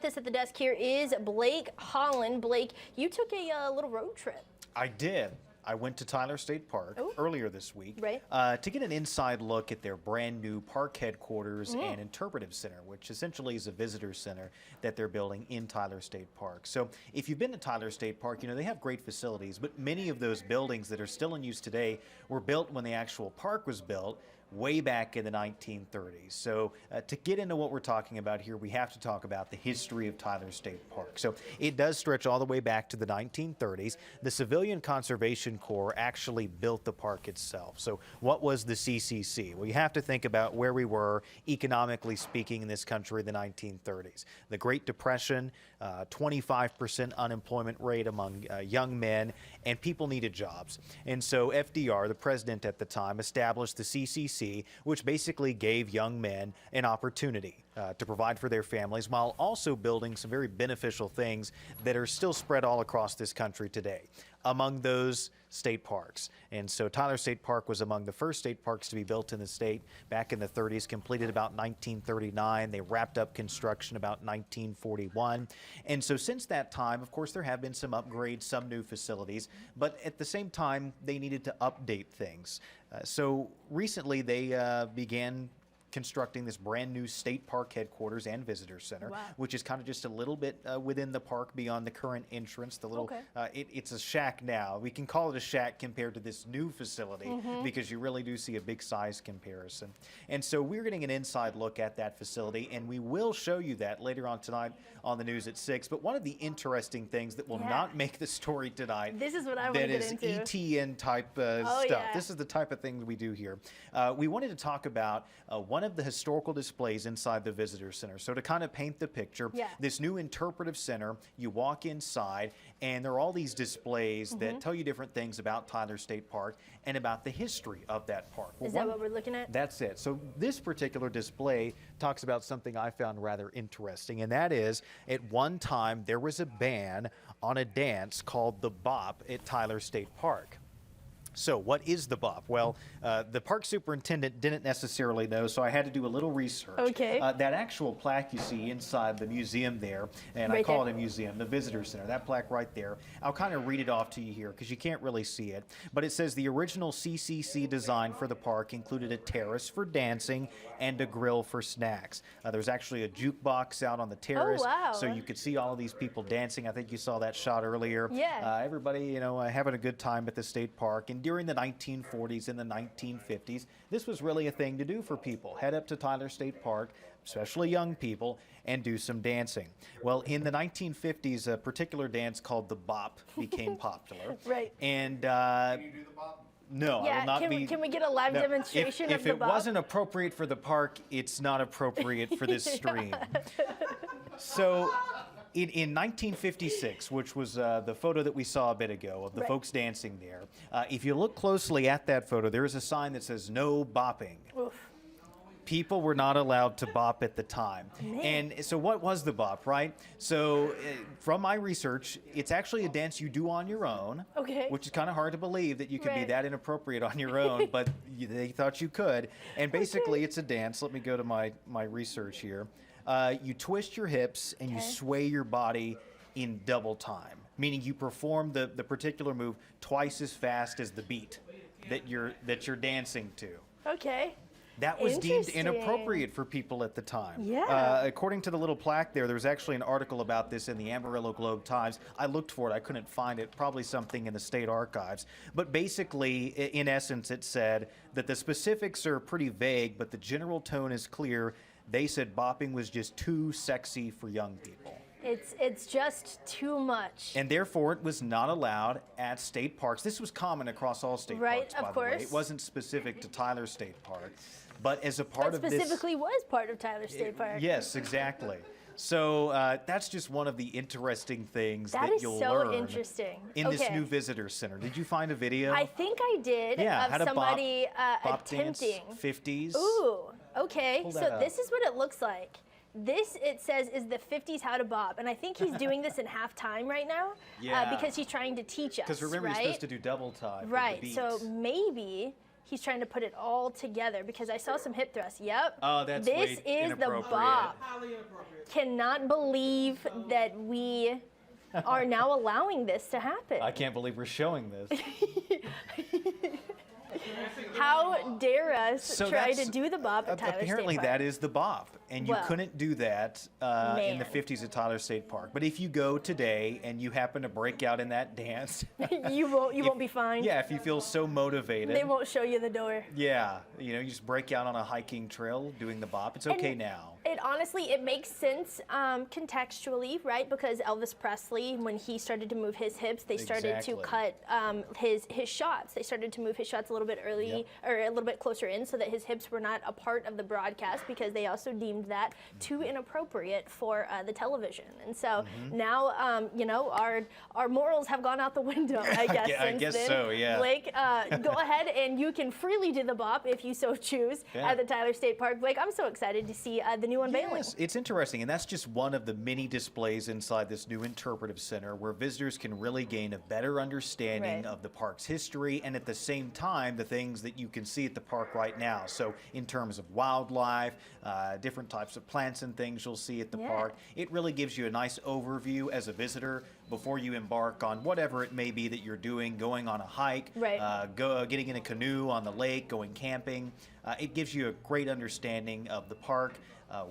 with us at the desk here is Blake Holland. Blake, you took a little road trip. I did. I went to Tyler State Park earlier this week to get an inside look at their brand new park headquarters and interpretive center, which essentially is a visitor center that they're building in Tyler State Park. So if you've been to Tyler State Park, you know they have great facilities, but many of those buildings that are still in use today were built when the actual park was built way back in the 1930s. So to get into what we're talking about here, we have to talk about the history of Tyler State Park. So it does stretch all the way back to the 1930s. The Civilian Conservation Corps actually built the park itself. So what was the CCC? Well, you have to think about where we were economically speaking in this country in the 1930s. The Great Depression, 25% unemployment rate among young men, and people needed jobs. And so FDR, the president at the time, established the CCC, which basically gave young men an opportunity to provide for their families while also building some very beneficial things that are still spread all across this country today. Among those, state parks. And so Tyler State Park was among the first state parks to be built in the state back in the 30s, completed about 1939. They wrapped up construction about 1941. And so since that time, of course, there have been some upgrades, some new facilities, but at the same time, they needed to update things. So recently they began constructing this brand new state park headquarters and visitor center, which is kind of just a little bit within the park beyond the current entrance. The little, it's a shack now. We can call it a shack compared to this new facility because you really do see a big size comparison. And so we're getting an inside look at that facility, and we will show you that later on tonight on the news at 6. But one of the interesting things that will not make the story tonight, this is what I want to get into. That is ETN type stuff. This is the type of thing we do here. We wanted to talk about one of the historical displays inside the visitor center. So to kind of paint the picture, this new interpretive center, you walk inside and there are all these displays that tell you different things about Tyler State Park and about the history of that park. Well, is that what we're looking at? That's it. So this particular display talks about something I found rather interesting, and that is at one time there was a ban on a dance called the Bop at Tyler State Park. So what is the Bop? Well, the park superintendent didn't necessarily know, so I had to do a little research. That actual plaque you see inside the museum there, and I call it a museum, the visitor center, that plaque right there, I'll kind of read it off to you here because you can't really see it. But it says the original CCC design for the park included a terrace for dancing and a grill for snacks. There's actually a jukebox out on the terrace, so you could see all of these people dancing. I think you saw that shot earlier. Everybody, you know, having a good time at the state park. And during the 1940s and the 1950s, this was really a thing to do for people. Head up to Tyler State Park, especially young people, and do some dancing. Well, in the 1950s, a particular dance called the Bop became popular. And Can you do the Bop? no, I will not be. Can we get a live demonstration of the Bop? If it wasn't appropriate for the park, it's not appropriate for this stream. So in 1956, which was the photo that we saw a bit ago of the folks dancing there, if you look closely at that photo, there is a sign that says no bopping. People were not allowed to bop at the time. And so what was the Bop, right? So from my research, it's actually a dance you do on your own, which is kind of hard to believe that you could be that inappropriate on your own, but they thought you could. And basically it's a dance. Let me go to my research here. You twist your hips and you sway your body in double time, meaning you perform the particular move twice as fast as the beat that you're dancing to. That was deemed inappropriate for people at the time. According to the little plaque there, was actually an article about this in the Amarillo Globe-Times. I looked for it. I couldn't find it. Probably something in the state archives. But basically, in essence, it said that the specifics are pretty vague, but the general tone is clear. They said bopping was just too sexy for young people. It's just too much. And therefore, it was not allowed at state parks. This was common across all state parks, by the way. It wasn't specific to Tyler State Park. But as a part of this... specifically was part of Tyler State Park. Yes, exactly. So that's just one of the interesting things that you'll learn. That is so interesting. In this new visitor center. Did you find a video? I think I did of somebody attempting. Dance, 50s. Ooh, okay. So this is what it looks like. This, it says, is the 50s how to bop. And I think he's doing this in half time right now because he's trying to teach us, Because remember, you're supposed to do double time. So maybe he's trying to put it all together because I saw some hip thrusts. Yep. Oh, that's this way is the inappropriate. bop. Highly inappropriate. Cannot believe that we are now allowing this to happen. I can't believe we're showing this. How dare us So try that's- to do the bop at Tyler Apparently State Park? that is the bop, and you Well, couldn't do that in the man. 50s at Tyler State Park. But if you go today and you happen to break out in that dance, you won't be fined. yeah, if you feel so motivated, They won't show you the door. yeah, you know, you just break out on a hiking trail doing the bop. It's okay And now. It honestly, it makes sense contextually, right? Because Elvis Presley, when he started to move his hips, they started Exactly. to cut his shots. They started to move his shots a little bit early Yep. or a little bit closer in, so that his hips were not a part of the broadcast because they also deemed that too inappropriate for the television. And so now, you know, our morals have gone out the window. I guess. I since guess then. so, yeah. Blake, go ahead and you can freely do the bop if you so choose Yeah. at the Tyler State Park. Blake, I'm so excited to see the new unveiling. Yes, it's interesting, and that's just one of the many displays inside this new interpretive center where visitors can really gain a better understanding Right. of the park's history and at the same time the things that you can see at the park right now. So in terms of wildlife, different types of plants and things you'll see at the Yeah. park, it really gives you a nice overview as a visitor before you embark on whatever it may be that you're doing, going on a hike, Right. getting in a canoe on the lake, going camping. It gives you a great understanding of the park,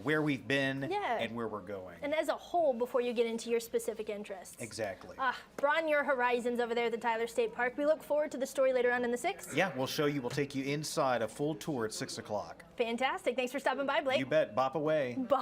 where we've been, Yeah. and where we're going. And as a whole, before you get into your specific interests. Exactly. Broaden your horizons over there at the Tyler State Park. We look forward to the story later on in the 6th. Yeah, we'll show you. We'll take you inside a full tour at 6 o'clock. Fantastic. Thanks for stopping by, Blake. You bet. Bop away. Bob.